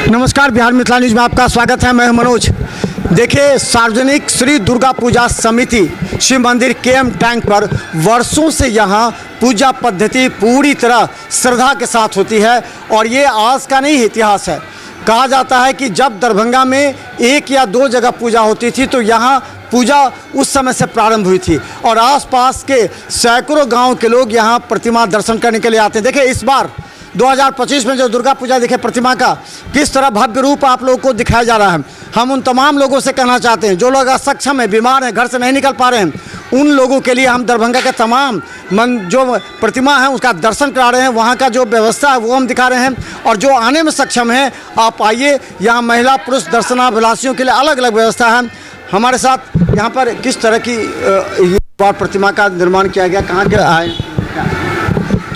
नमस्कार, बिहार मिथिला न्यूज में आपका स्वागत है। मैं मनोज। देखिए, सार्वजनिक श्री दुर्गा पूजा समिति शिव मंदिर केएम टैंक पर वर्षों से यहाँ पूजा पद्धति पूरी तरह श्रद्धा के साथ होती है और ये आज का नहीं इतिहास है। कहा जाता है कि जब दरभंगा में 1 या 2 जगह पूजा होती थी तो यहाँ पूजा उस समय से प्रारंभ हुई थी और आसपास के सैकड़ों गांव के लोग यहाँ प्रतिमा दर्शन करने के लिए आते हैं। देखिए, इस बार 2025 में जो दुर्गा पूजा दिखे प्रतिमा का किस तरह भव्य रूप आप लोगों को दिखाया जा रहा है। हम उन तमाम लोगों से कहना चाहते हैं जो लोग असक्षम हैं, बीमार हैं, घर से नहीं निकल पा रहे हैं, उन लोगों के लिए हम दरभंगा के तमाम जो प्रतिमा है उसका दर्शन करा रहे हैं। वहाँ का जो व्यवस्था है वो हम दिखा रहे हैं और जो आने में सक्षम हैं आप आइए। यहाँ महिला पुरुष दर्शनाभिलाषियों के लिए अलग अलग व्यवस्था है। हमारे साथ यहाँ पर किस तरह की प्रतिमा का निर्माण किया गया, कहाँ के आए?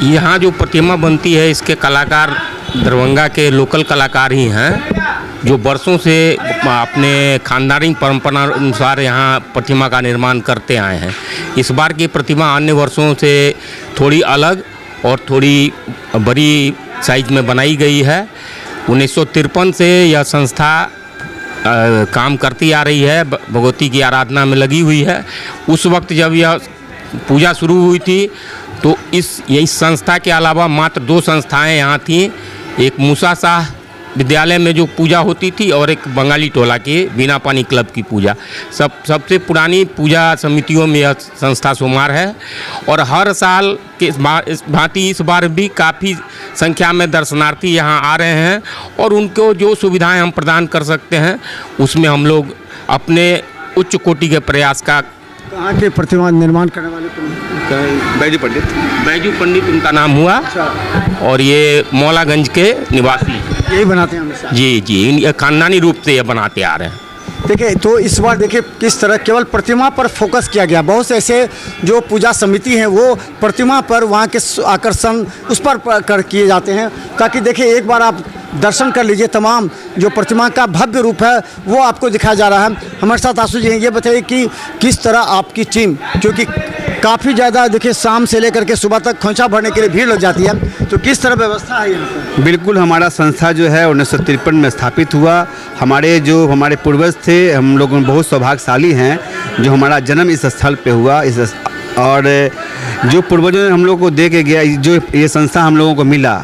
यहाँ जो प्रतिमा बनती है इसके कलाकार दरभंगा के लोकल कलाकार ही हैं जो वर्षों से अपने खानदानी परंपरा अनुसार यहाँ प्रतिमा का निर्माण करते आए हैं। इस बार की प्रतिमा अन्य वर्षों से थोड़ी अलग और थोड़ी बड़ी साइज में बनाई गई है। 1953 से यह संस्था काम करती आ रही है, भगवती की आराधना में लगी हुई है। उस वक्त जब यह पूजा शुरू हुई थी तो इस संस्था के अलावा मात्र 2 संस्थाएं यहाँ थीं। एक मूसा शाह विद्यालय में जो पूजा होती थी और एक बंगाली टोला के बिना पानी क्लब की पूजा। सबसे पुरानी पूजा समितियों में यह संस्था शुमार है और हर साल के भांति इस बार भी काफ़ी संख्या में दर्शनार्थी यहाँ आ रहे हैं और उनको जो सुविधाएं हम प्रदान कर सकते हैं उसमें हम लोग अपने उच्च कोटि के प्रयास का। कहाँ के प्रतिमा निर्माण करने वाले? बैजू पंडित उनका नाम हुआ। और ये मौलागंज के निवासी यही बनाते हैं हमेशा? जी, खानदानी रूप से ये बनाते आ रहे हैं। देखिए, तो इस बार देखिए किस तरह केवल प्रतिमा पर फोकस किया गया। बहुत से ऐसे जो पूजा समिति हैं वो प्रतिमा पर वहाँ के आकर्षण उस पर कर किए जाते हैं ताकि देखिए एक बार आप दर्शन कर लीजिए। तमाम जो प्रतिमा का भव्य रूप है वो आपको दिखाया जा रहा है। हमारे साथ आशु जी हैं, ये बताइए कि किस तरह आपकी टीम, क्योंकि काफ़ी ज़्यादा देखिए शाम से लेकर के सुबह तक खोंचा भरने के लिए भीड़ लग जाती है, तो किस तरह व्यवस्था है यहाँ पर? बिल्कुल, हमारा संस्था जो है 1953 में स्थापित हुआ। हमारे पूर्वज थे, हम लोग बहुत सौभाग्यशाली हैं जो हमारा जन्म इस स्थल पे हुआ। और जो पूर्वजों ने हम लोग को दे के गया, जो ये संस्था हम लोगों को मिला,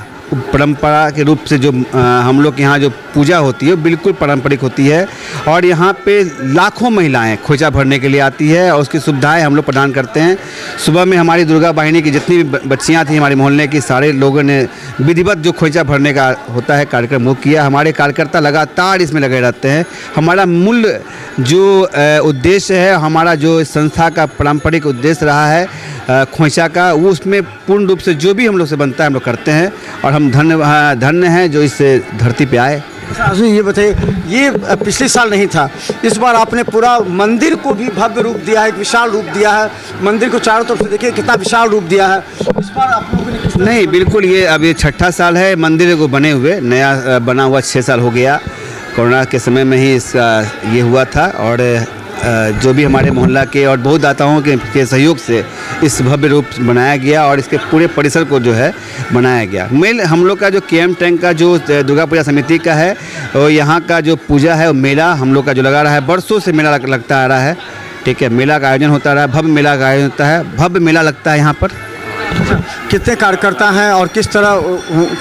परंपरा के रूप से जो हम लोग यहाँ जो पूजा होती है बिल्कुल पारंपरिक होती है और यहाँ पे लाखों महिलाएं खोंचा भरने के लिए आती है और उसकी सुविधाएं हम लोग प्रदान करते हैं। सुबह में हमारी दुर्गा वाहिनी की जितनी भी बच्चियाँ थी हमारे मोहल्ले की, सारे लोगों ने विधिवत जो खोंचा भरने का होता है कार्यक्रम वो किया। हमारे कार्यकर्ता लगातार इसमें लगे रहते हैं। हमारा मूल जो उद्देश्य है, हमारा जो संस्था का पारंपरिक उद्देश्य रहा है खोंचा का, वो उसमें पूर्ण रूप से जो भी हम लोग से बनता है हम लोग करते हैं और हम धन्य हैं जो इस धरती पे आए। ये बताइए, ये पिछले साल नहीं था, इस बार आपने पूरा मंदिर को भी भव्य रूप दिया है, एक विशाल रूप दिया है। मंदिर को चारों तरफ से देखिए कितना विशाल रूप दिया है। इस बार आप लोगों ने नहीं, बिल्कुल, ये अब ये 6ठा साल है मंदिर को बने हुए। नया बना हुआ 6 साल हो गया। कोरोना के समय में ही इसका ये हुआ था और जो भी हमारे मोहल्ला के और बहुत दाताओं के सहयोग से इस भव्य रूप बनाया गया और इसके पूरे परिसर को जो है बनाया गया। मेल हम लोग का जो केएम टैंक का जो दुर्गा पूजा समिति का है और यहाँ का जो पूजा है वो मेला हम लोग का जो लगा रहा है, वर्षों से मेला लगता आ रहा है। ठीक है, मेला का आयोजन होता रहा है, भव्य मेला का आयोजन होता है, भव्य मेला लगता है यहाँ पर। कितने कार्यकर्ता हैं और किस तरह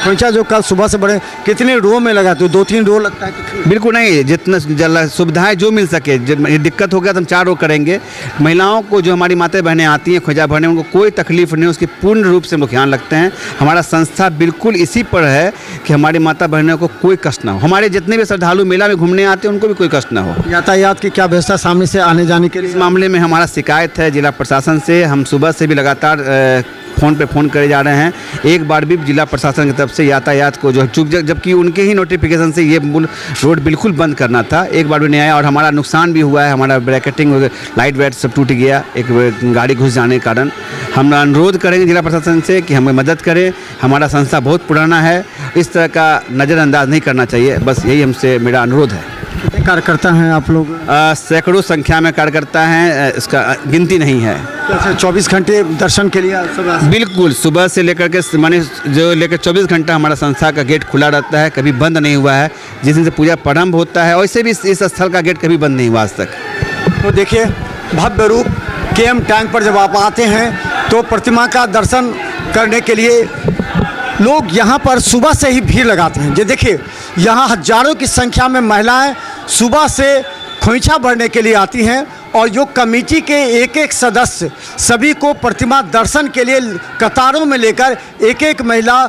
खोंचा जो कल सुबह से बड़े कितने रो में लगा? तो 2-3 रो लगता है? बिल्कुल नहीं, जितना सुविधाएं जो मिल सके। जब दिक्कत हो गया तो हम 4 रो करेंगे। महिलाओं को जो हमारी माताएं बहनें आती हैं खोंचा भरने, उनको कोई तकलीफ नहीं, उसकी पूर्ण रूप से हम लोग ध्यान रखते हैं। हमारा संस्था बिल्कुल इसी पर है कि हमारी माता बहनों को कोई कष्ट ना हो। हमारे जितने भी श्रद्धालु मेला में घूमने आते हैं उनको भी कोई कष्ट ना हो। यातायात की क्या व्यवस्था सामने से आने जाने के लिए? इस मामले में हमारा शिकायत है जिला प्रशासन से। हम सुबह से भी लगातार फ़ोन पे फ़ोन करे जा रहे हैं। एक बार भी जिला प्रशासन की तरफ से यातायात को जो चूक, जबकि उनके ही नोटिफिकेशन से ये रोड बिल्कुल बंद करना था, एक बार भी नहीं आया और हमारा नुकसान भी हुआ है। हमारा ब्रैकेटिंग लाइट वाइट सब टूट गया एक गाड़ी घुस जाने के कारण। हम अनुरोध करेंगे जिला प्रशासन से कि हमें मदद करें। हमारा संस्था बहुत पुराना है, इस तरह का नज़रअंदाज नहीं करना चाहिए, बस यही हमसे मेरा अनुरोध है। कार्यकर्ता हैं आप लोग? सैकड़ों संख्या में कार्यकर्ता हैं, इसका गिनती नहीं है। कैसे 24 घंटे दर्शन के लिए सब? बिल्कुल, सुबह से लेकर के माने जो लेकर 24 घंटा हमारा संस्था का गेट खुला रहता है, कभी बंद नहीं हुआ है। जिस दिन से पूजा प्रारंभ होता है वैसे भी इस स्थल का गेट कभी बंद नहीं हुआ आज तक। तो देखिए भव्य रूप केएम टैंक पर जब आप आते हैं तो प्रतिमा का दर्शन करने के लिए लोग यहाँ पर सुबह से ही भीड़ लगाते हैं। ये देखिए यहाँ हजारों की संख्या में महिलाएं सुबह से खोइछा भरने के लिए आती हैं और जो कमेटी के एक एक सदस्य सभी को प्रतिमा दर्शन के लिए कतारों में लेकर एक एक महिला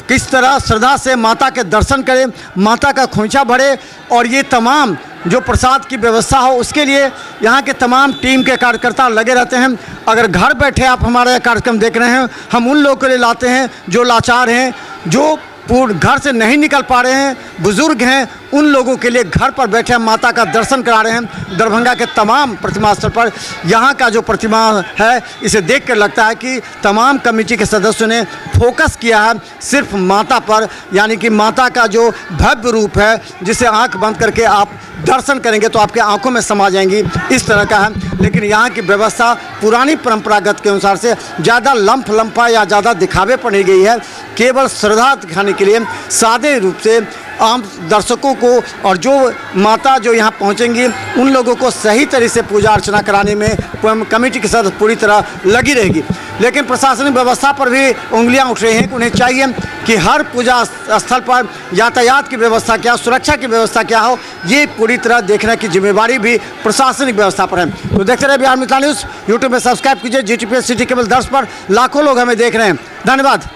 किस तरह श्रद्धा से माता के दर्शन करे, माता का खोइछा भरे और ये तमाम जो प्रसाद की व्यवस्था हो उसके लिए यहाँ के तमाम टीम के कार्यकर्ता लगे रहते हैं। अगर घर बैठे आप हमारा कार्यक्रम देख रहे हैं, हम उन लोगों के लिए लाते हैं जो लाचार हैं, जो घर से नहीं निकल पा रहे हैं, बुजुर्ग हैं, उन लोगों के लिए घर पर बैठे हम माता का दर्शन करा रहे हैं। दरभंगा के तमाम प्रतिमा स्थल पर यहाँ का जो प्रतिमा है इसे देख कर लगता है कि तमाम कमेटी के सदस्यों ने फोकस किया है सिर्फ माता पर, यानी कि माता का जो भव्य रूप है जिसे आंख बंद करके आप दर्शन करेंगे तो आपके आंखों में समा जाएंगी, इस तरह का है। लेकिन यहाँ की व्यवस्था पुरानी परंपरागत के अनुसार से ज़्यादा लंफा या ज़्यादा दिखावे पर नहीं गई है। केवल श्रद्धा दिखाने के लिए सादे रूप से आम दर्शकों को और जो माता जो यहाँ पहुँचेंगी उन लोगों को सही तरह से पूजा अर्चना कराने में कमेटी के साथ पूरी तरह लगी रहेगी। लेकिन प्रशासनिक व्यवस्था पर भी उंगलियां उठ रही हैं कि उन्हें चाहिए कि हर पूजा स्थल पर यातायात की व्यवस्था क्या, सुरक्षा की व्यवस्था क्या हो, ये पूरी तरह देखने की जिम्मेवारी भी प्रशासनिक व्यवस्था पर है। तो देखते रहे बिहार मिथिला न्यूज़। यूट्यूब में सब्सक्राइब कीजिए, GTPS सिटी केबल 10 पर लाखों लोग हमें देख रहे हैं। धन्यवाद।